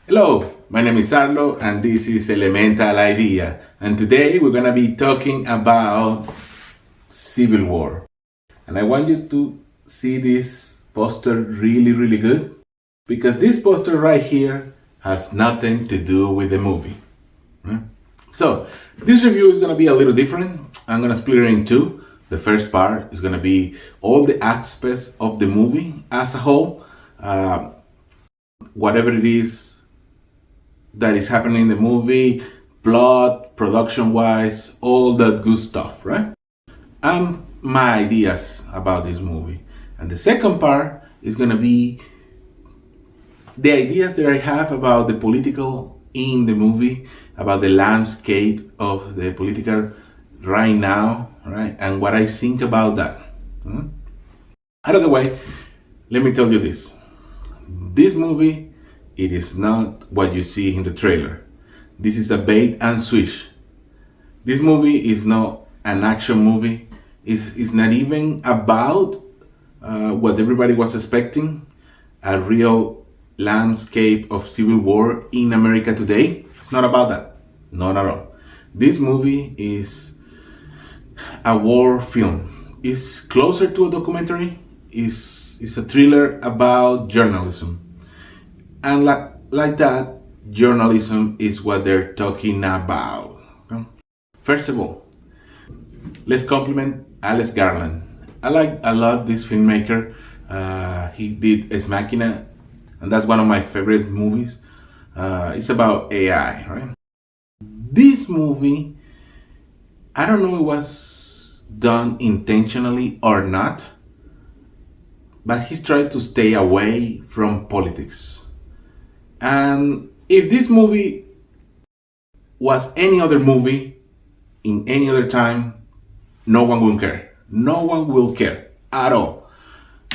Hello, my name is Arlo and this is Elemental Idea, and today we're gonna be talking about Civil War. And I want you to see this poster really good because this poster right here has nothing to do with the movie. Right? So this review is gonna be a little different. I'm gonna split it in two. The first part is gonna be all the aspects of the movie as a whole, whatever it is that is happening in the movie, plot, production wise, all that good stuff, right? And my ideas about this movie. And the second part is gonna be the ideas that I have about the political in the movie, about the landscape of the political right now, right? And what I think about that. Out of the way, let me tell you this. This movie, it is not what you see in the trailer. This is a bait and switch. This movie is not an action movie. It's not even about what everybody was expecting, a real landscape of civil war in America today. It's not about that. Not at all. This movie is a war film. It's closer to a documentary. It's a thriller about journalism. And like that, journalism is what they're talking about. Okay? First of all, let's compliment Alex Garland. I love this filmmaker. He did Ex Machina, and that's one of my favorite movies. It's about AI, right? This movie, I don't know if it was done intentionally or not, but he's tried to stay away from politics. And if this movie was any other movie in any other time, no one will care. No one will care at all.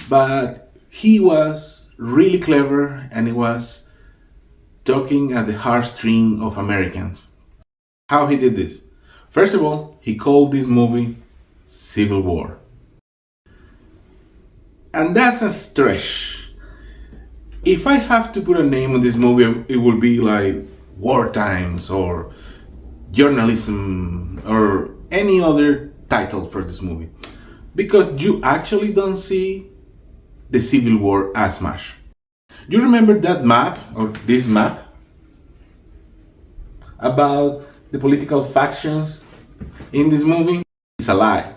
But he was really clever and he was talking at the heartstring of Americans. How he did this? First of all, he called this movie Civil War. And that's a stretch. If I have to put a name on this movie, it would be like War Times or Journalism or any other title for this movie. Because you actually don't see the Civil War as much. You remember that map or this map about the political factions in this movie? It's a lie.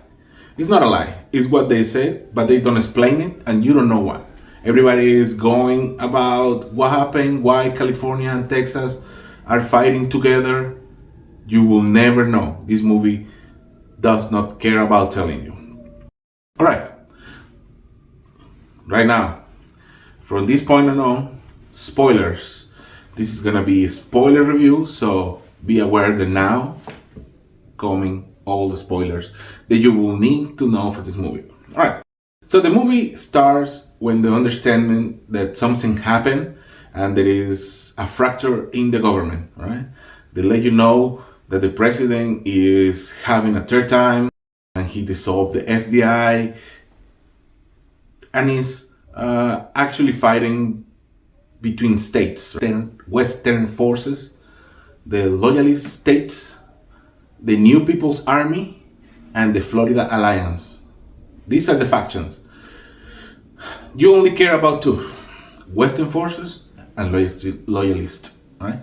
It's not a lie. It's what they said, but they don't explain it and you don't know why. Everybody is going about what happened, why California and Texas are fighting together. You will never know. This movie does not care about telling you. All right. Right now, from this point on, spoilers. This is gonna be a spoiler review, so be aware that now coming all the spoilers that you will need to know for this movie. All right. So the movie starts when the understanding that something happened and there is a fracture in the government, right? They let you know that the president is having a third time and he dissolved the FBI and is actually fighting between states, Western forces, the loyalist states, the New People's Army, and the Florida Alliance. These are the factions. You only care about two, Western forces and loyalists, right?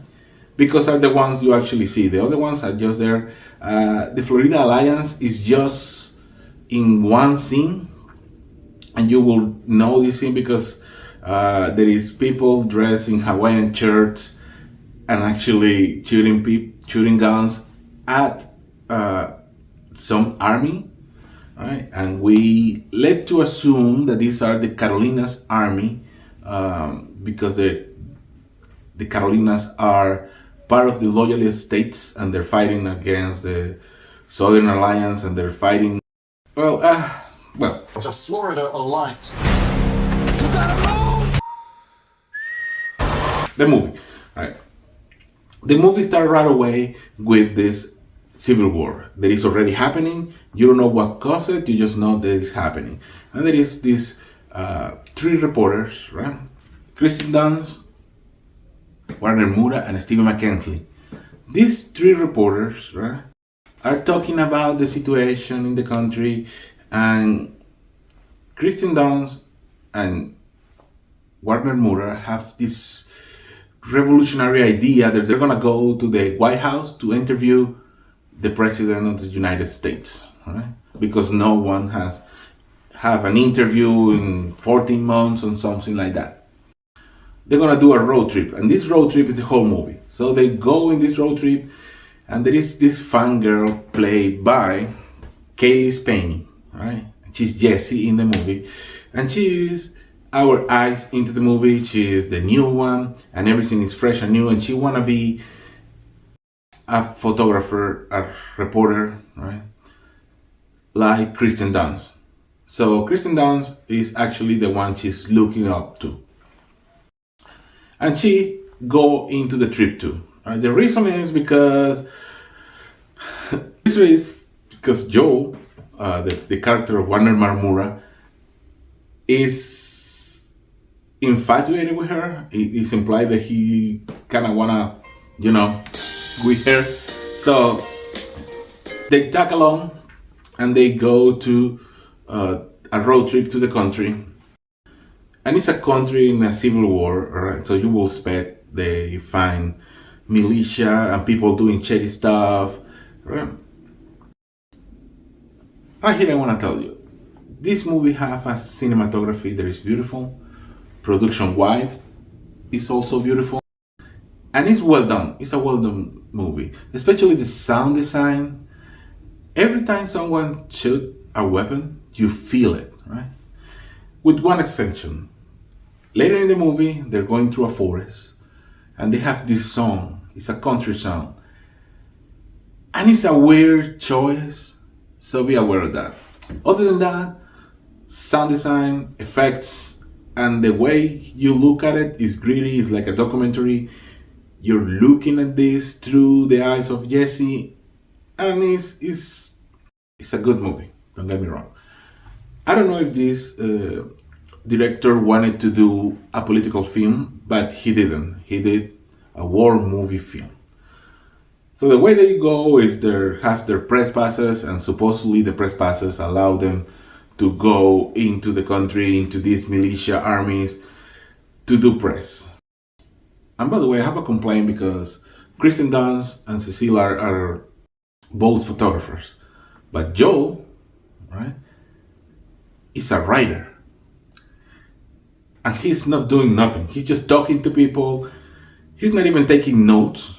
Because are the ones you actually see. The other ones are just there. The Florida Alliance is just in one scene, and you will know this scene because there is people dressed in Hawaiian shirts and actually shooting guns at some army. Right? And we led to assume that these are the Carolinas army because the Carolinas are part of the loyalist states and they're fighting against the Southern Alliance and they're fighting. Well, It's a Florida alliance. the movie, right? The movie starts right away with this civil war that is already happening. You don't know what caused it, you just know that it's happening. And there is these three reporters, right? Kristen Dunst, Warner Mura, and Stephen McKenzie. These three reporters, right, are talking about the situation in the country, and Kristen Dunst and Warner Mura have this revolutionary idea that they're gonna go to the White House to interview the president of the United States, right? Because no one has have an interview in 14 months or something like that. They're gonna do a road trip, and this road trip is the whole movie. So they go in this road trip, and there is this fangirl played by Kaylee Spain, right? She's Jessie in the movie, and she is our eyes into the movie. She is the new one, and everything is fresh and new, and she wanna be a photographer, a reporter, right? Like Kristen Dunst. So Kristen Dunst is actually the one she's looking up to, and she go into the trip too. Right? The reason is because Joe, the character of Warner Marmura, is infatuated with her. It's implied that he kind of wanna, you know, with her. So they tag along and they go to a road trip to the country. And it's a country in a civil war, right? So you will expect they find militia and people doing shady stuff, right? Right here, I want to tell you, this movie have a cinematography that is beautiful. Production wise is also beautiful, and it's well done. It's a well done movie, especially the sound design. Every time someone shoot a weapon, you feel it, right? With one exception. Later in the movie, they're going through a forest, and they have this song. It's a country song, and it's a weird choice. So be aware of that. Other than that, sound design, effects, and the way you look at it is gritty. It's like a documentary. You're looking at this through the eyes of Jesse, and it's a good movie. Don't get me wrong. I don't know if this director wanted to do a political film, but he didn't. He did a war movie film. So the way they go is they have their press passes, and supposedly the press passes allow them to go into the country, into these militia armies to do press. And by the way, I have a complaint because Kristen Dunst and Cecile are both photographers, but Joel, right, is a writer, and he's not doing nothing. He's just talking to people. He's not even taking notes.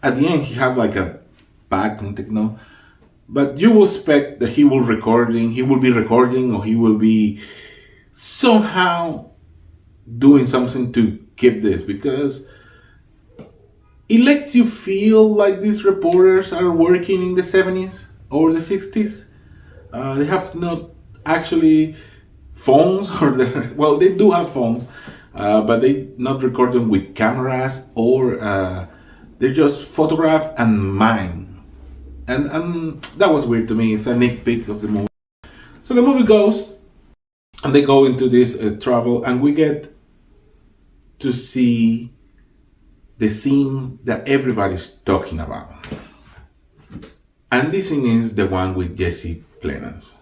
At the end, he have like a bag and take note. But you will expect that he will recording. He will be recording, or he will be somehow doing something to keep this, because it lets you feel like these reporters are working in the 70s or the 60s. They have not actually phones, or well, they do have phones, but they not record them with cameras, or they just photograph and mine, and that was weird to me. It's a nitpick of the movie. So the movie goes, and they go into this travel, and we get to see the scenes that everybody's talking about, and this scene is the one with Jesse Plemons.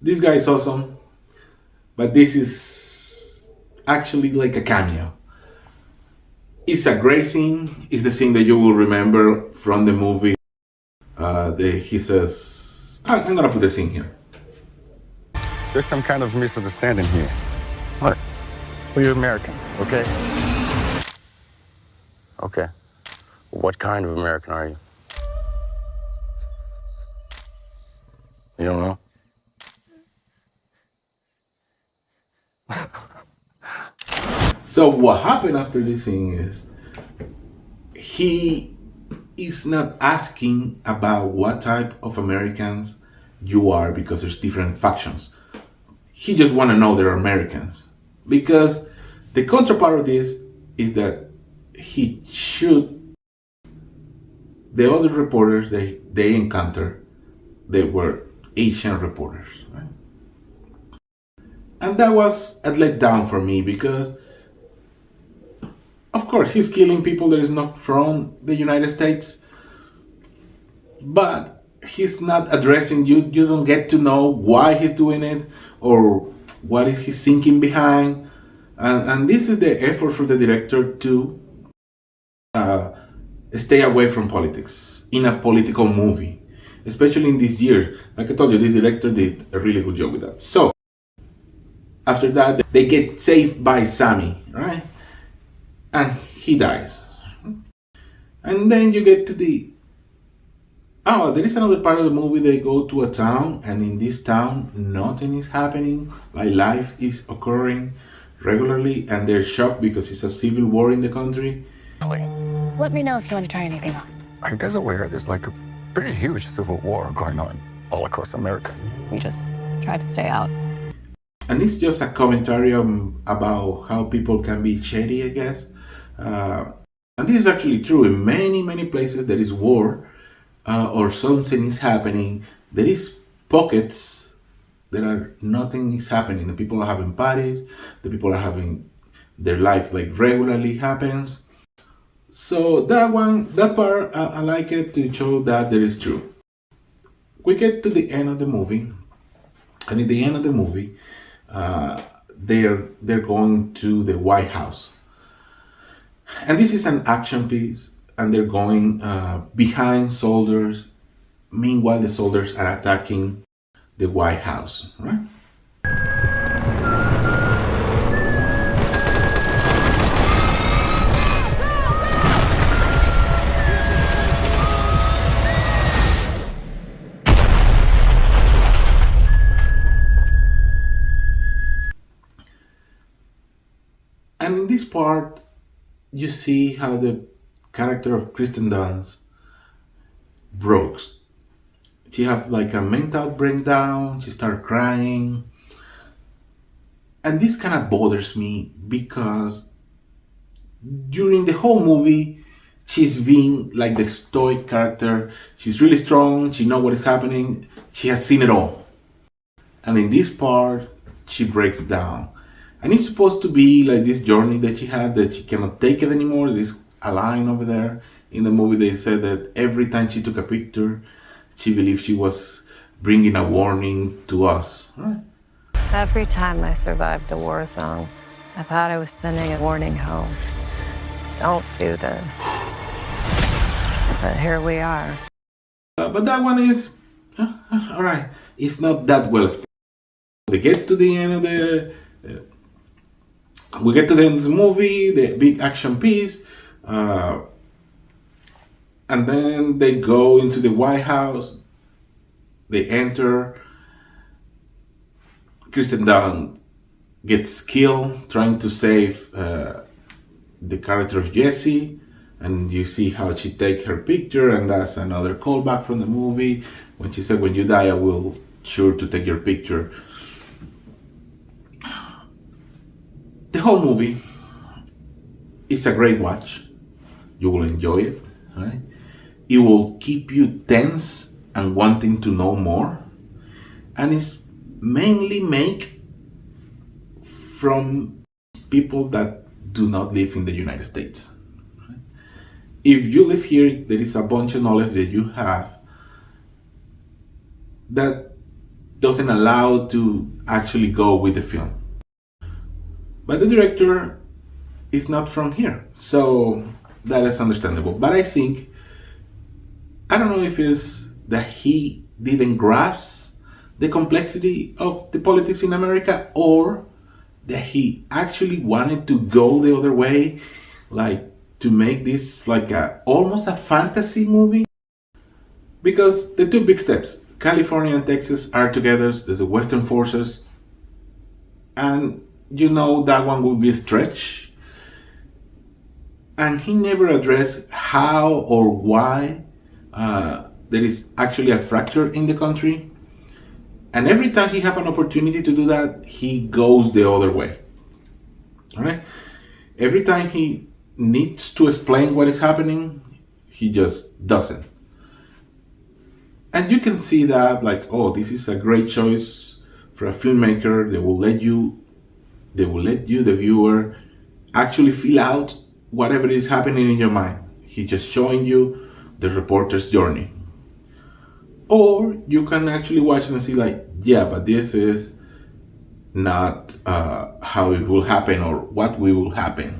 This guy is awesome, but this is actually like a cameo. It's a great scene. It's the scene that you will remember from the movie. He says, I'm gonna put the scene here. There's some kind of misunderstanding here. What? Well, you're American, okay? Okay. What kind of American are you? You don't know? So what happened after this scene is he is not asking about what type of Americans you are, because there's different factions. He just want to know they're Americans, because the counterpart of this is that he shoot the other reporters that they encounter. They were Asian reporters, right? And that was a letdown for me, because Of course, he's killing people that is not from the United States, but he's not addressing you. You don't get to know why he's doing it or what is he thinking behind. And this is the effort for the director to stay away from politics in a political movie, especially in this year. Like I told you, this director did a really good job with that. So after that, they get saved by Sammy, right? And he dies. And then you get to the there is another part of the movie. They go to a town, and in this town, nothing is happening. Like life is occurring regularly, and they're shocked because it's a civil war in the country. Let me know if you want to try anything on. I guess aware there's like a pretty huge civil war going on all across America. We just try to stay out. And it's just a commentary about how people can be shady, I guess. And this is actually true. In many, many places there is war or something is happening. There is pockets that are nothing is happening. The people are having parties. The people are having their life like regularly happens. So that part, I like it to show that there is true. We get to the end of the movie, and in the end of the movie, they're going to the White House, and this is an action piece, and they're going behind soldiers. Meanwhile, the soldiers are attacking the White House, right? And in this part, you see how the character of Kristen Dunst broke. She have like a mental breakdown. She started crying, and this kind of bothers me because during the whole movie, she's being like the stoic character. She's really strong. She knows what is happening. She has seen it all, and in this part, she breaks down. And it's supposed to be like this journey that she had, that she cannot take it anymore. There's a line over there in the movie. They said that every time she took a picture, she believed she was bringing a warning to us. Right? Every time I survived a war zone, I thought I was sending a warning home. Don't do this. But here we are. But that one is, all right, it's not that well explained. They get to the end of the... we get to the end of the movie, the big action piece, and then they go into the White House. They enter. Kristen Dunst gets killed trying to save the character of Jessie, and you see how she takes her picture, and that's another callback from the movie when she said, "When you die, I will sure to take your picture." The whole movie is a great watch. You will enjoy it, right? It will keep you tense and wanting to know more. And it's mainly made from people that do not live in the United States. Right? If you live here, there is a bunch of knowledge that you have that doesn't allow to actually go with the film. But the director is not from here, so that is understandable. But I think, I don't know if it's that he didn't grasp the complexity of the politics in America, or that he actually wanted to go the other way, like to make this like almost a fantasy movie. Because the two big steps, California and Texas are together, there's the Western forces, and you know that one will be a stretch. And he never addressed how or why there is actually a fracture in the country. And every time he have an opportunity to do that, he goes the other way. All right? Every time he needs to explain what is happening, he just doesn't. And you can see that, like, oh, this is a great choice for a filmmaker. They will let you, the viewer, actually feel out whatever is happening in your mind. He's just showing you the reporter's journey. Or you can actually watch it and see, like, yeah, but this is not how it will happen or what will happen.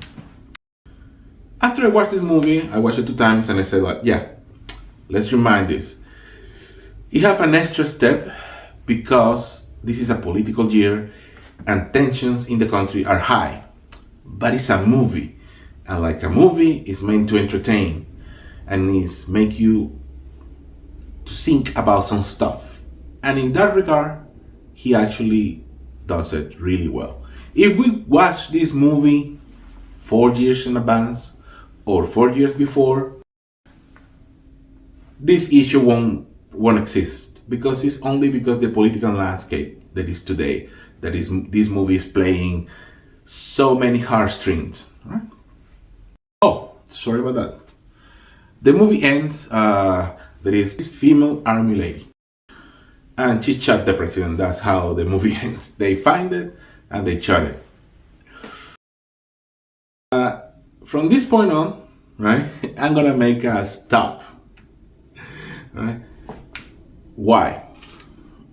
After I watched this movie, I watched it 2 times and I said, like, yeah, let's remind this. You have an extra step because this is a political year and tensions in the country are high. But it's a movie. And like a movie, it's meant to entertain and is make you to think about some stuff. And in that regard, he actually does it really well. If we watch this movie 4 years in advance or 4 years before, this issue won't exist because it's only because the political landscape that is today that is this movie is playing so many heartstrings. Right? Oh, sorry about that. The movie ends. There is this female army lady, and she shot the president. That's how the movie ends. They find it and they shot it. From this point on, right, I'm gonna make a stop. Right? Why?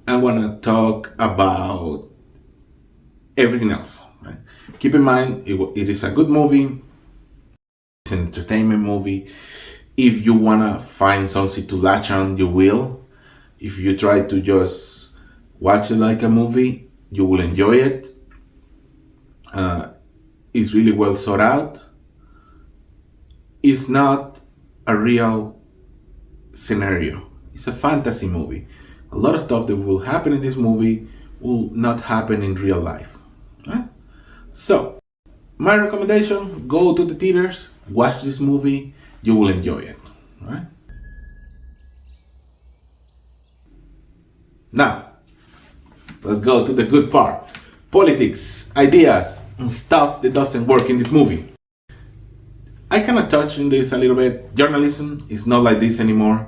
I wanna talk about everything else. Right? Keep in mind, it is a good movie. It's an entertainment movie. If you wanna find something to latch on, you will. If you try to just watch it like a movie, you will enjoy it. It's really well thought out. It's not a real scenario. It's a fantasy movie. A lot of stuff that will happen in this movie will not happen in real life. Right? So, my recommendation, go to the theaters, watch this movie, you will enjoy it. Right? Now, let's go to the good part. Politics, ideas, and stuff that doesn't work in this movie. I kind of touched on this a little bit. Journalism is not like this anymore.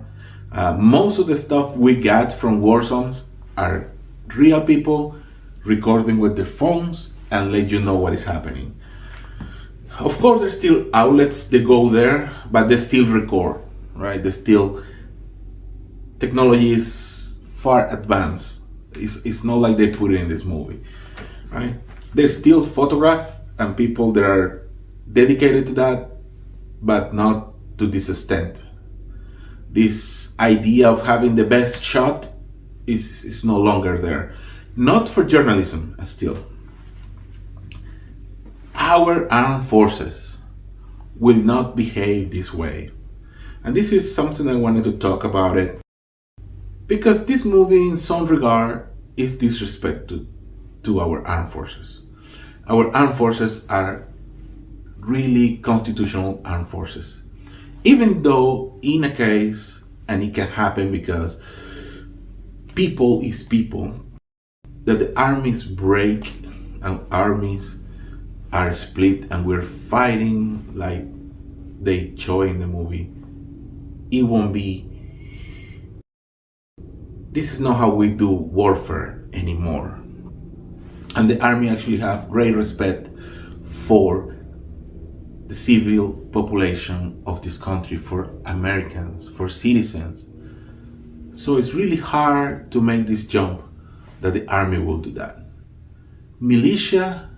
Most of the stuff we got from war zones are real people recording with their phones and let you know what is happening. Of course, there's still outlets that go there, but they still record, right? They still technology is far advanced. It's not like they put it in this movie, right? There's still photograph and people that are dedicated to that, but not to this extent. This idea of having the best shot is no longer there. Not for journalism, still. Our armed forces will not behave this way. And this is something I wanted to talk about it. Because this movie, in some regard, is disrespect to our armed forces. Our armed forces are really constitutional armed forces. Even though in a case, and it can happen because people is people, that the armies break and armies are split and we're fighting like they show in the movie, it won't be. This is not how we do warfare anymore. And the army actually have great respect for the civil population of this country, for Americans, for citizens. So it's really hard to make this jump that the army will do that. Militia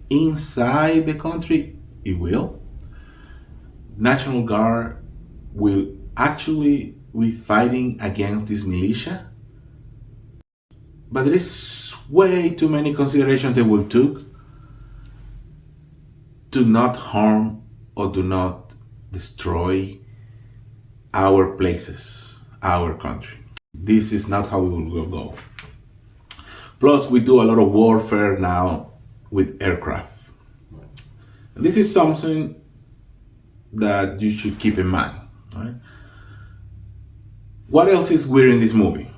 inside the country, it will. National Guard will actually be fighting against this militia. But there is way too many considerations they will take to not harm or do not destroy our places, our country. This is not how we will go. Plus, we do a lot of warfare now with aircraft. And this is something that you should keep in mind. Right? What else is weird in this movie?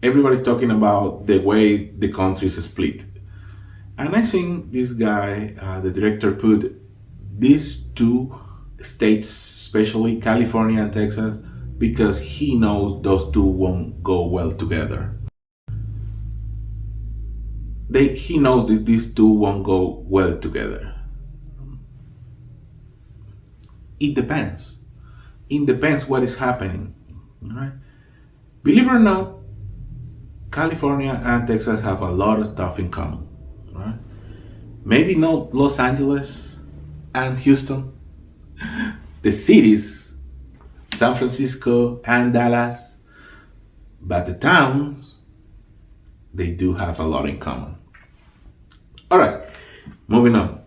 Everybody's talking about the way the country is split. And I think this guy, the director, put these two states, especially California and Texas, because he knows those two won't go well together. He knows that these two won't go well together. It depends. It depends what is happening. All right. Believe it or not, California and Texas have a lot of stuff in common. All right. Maybe not Los Angeles and Houston, the cities, San Francisco and Dallas, but the towns, they do have a lot in common. All right, moving on.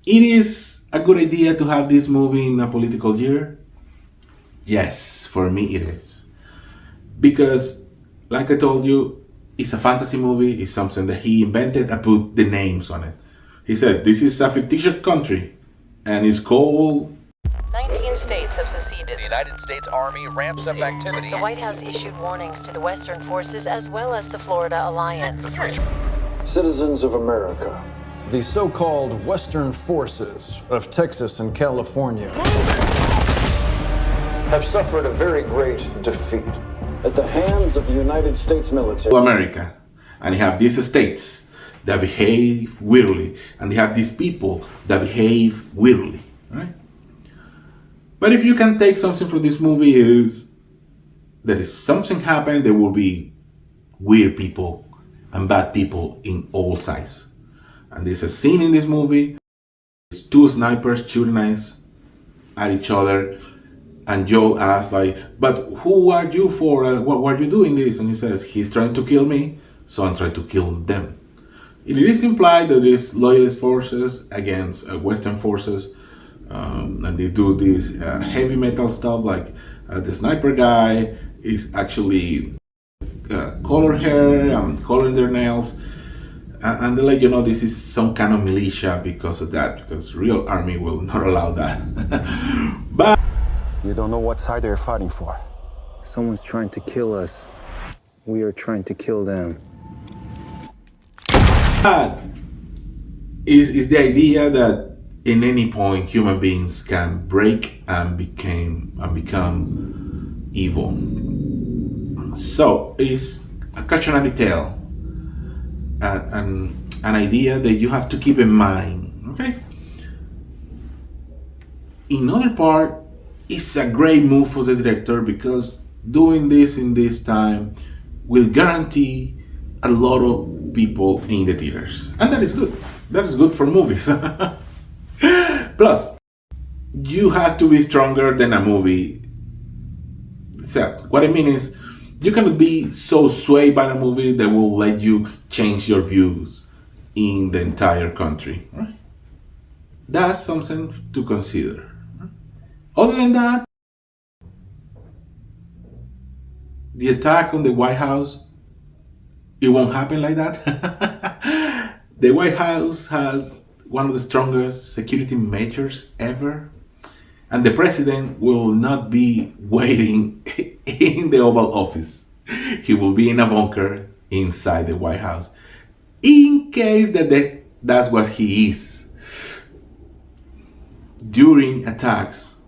It is a good idea to have this movie in a political year. Yes, for me it is. Because, like I told you, it's a fantasy movie. It's something that he invented and put the names on it. He said, this is a fictitious country, and it's called... 19 states have seceded. The United States Army ramps up activity. The White House issued warnings to the Western forces as well as the Florida Alliance. Citizens of America. The so-called Western forces of Texas and California Have suffered a very great defeat at the hands of the United States military. America, and you have these states that behave weirdly, and they have these people that behave weirdly, right? But if you can take something from this movie is that if something happened, there will be weird people and bad people in all sides. And there's a scene in this movie, it's two snipers shooting knives at each other, and Joel asks like, but who are you for? What are you doing this? And he says, he's trying to kill me, so I'm trying to kill them. It is implied that there's loyalist forces against Western forces, and they do this heavy metal stuff, like the sniper guy is actually color hair and coloring their nails, and they let you know this is some kind of militia because of that, because real army will not allow that. But You don't know what side they're fighting for. Someone's trying to kill us. We are trying to kill them. is the idea that in any point human beings can break and become evil. So it's a cautionary tale, and an idea that you have to keep in mind. Okay. In other part, it's a great move for the director because doing this in this time will guarantee a lot of people in the theaters, and that is good. That is good for movies. Plus, you have to be stronger than a movie. So, what I mean is, you cannot be so swayed by a movie that will let you change your views in the entire country. Right? That's something to consider. Other than that, the attack on the White House, it won't happen like that. The White House has one of the strongest security measures ever, and the president will not be waiting in the Oval Office. He will be in a bunker inside the White House, in case that's what he is. During attacks,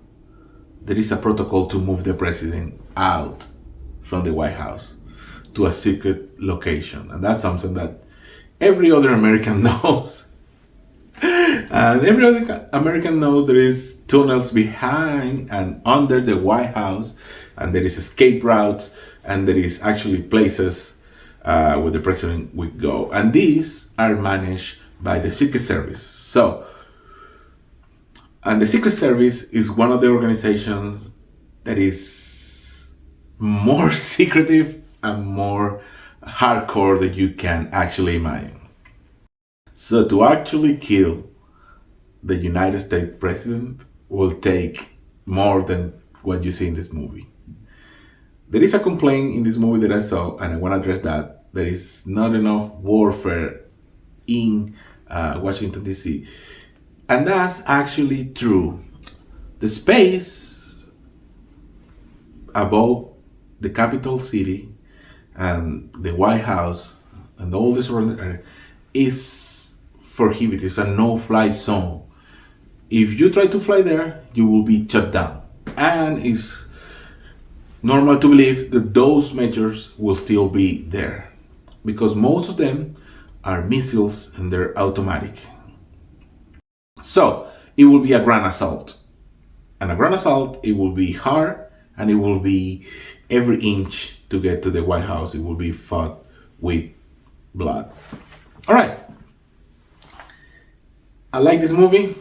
there is a protocol to move the president out from the White House to a secret location. And that's something that every other American knows. And every other American knows there is tunnels behind and under the White House, and there is escape routes, and there is actually places where the president would go. And these are managed by the Secret Service. And the Secret Service is one of the organizations that is more secretive and more hardcore than you can actually imagine. So to actually kill the United States president will take more than what you see in this movie. There is a complaint in this movie that I saw, and I want to address that. There is not enough warfare in Washington, D.C. And that's actually true. The space above the capital city and the White House and all this surrounding area is prohibited. It's a no-fly zone. If you try to fly there, you will be shut down. And it's normal to believe that those measures will still be there, because most of them are missiles and they're automatic. So, it will be a grand assault. And a grand assault, it will be hard, and it will be every inch to get to the White House. It will be fought with blood. All right. I like this movie.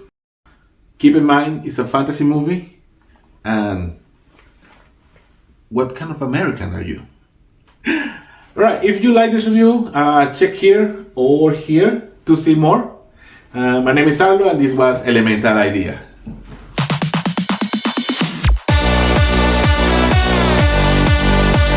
Keep in mind, it's a fantasy movie. And what kind of American are you? All right. If you like this review, check here or here to see more. My name is Arlo, and this was Elemental Idea.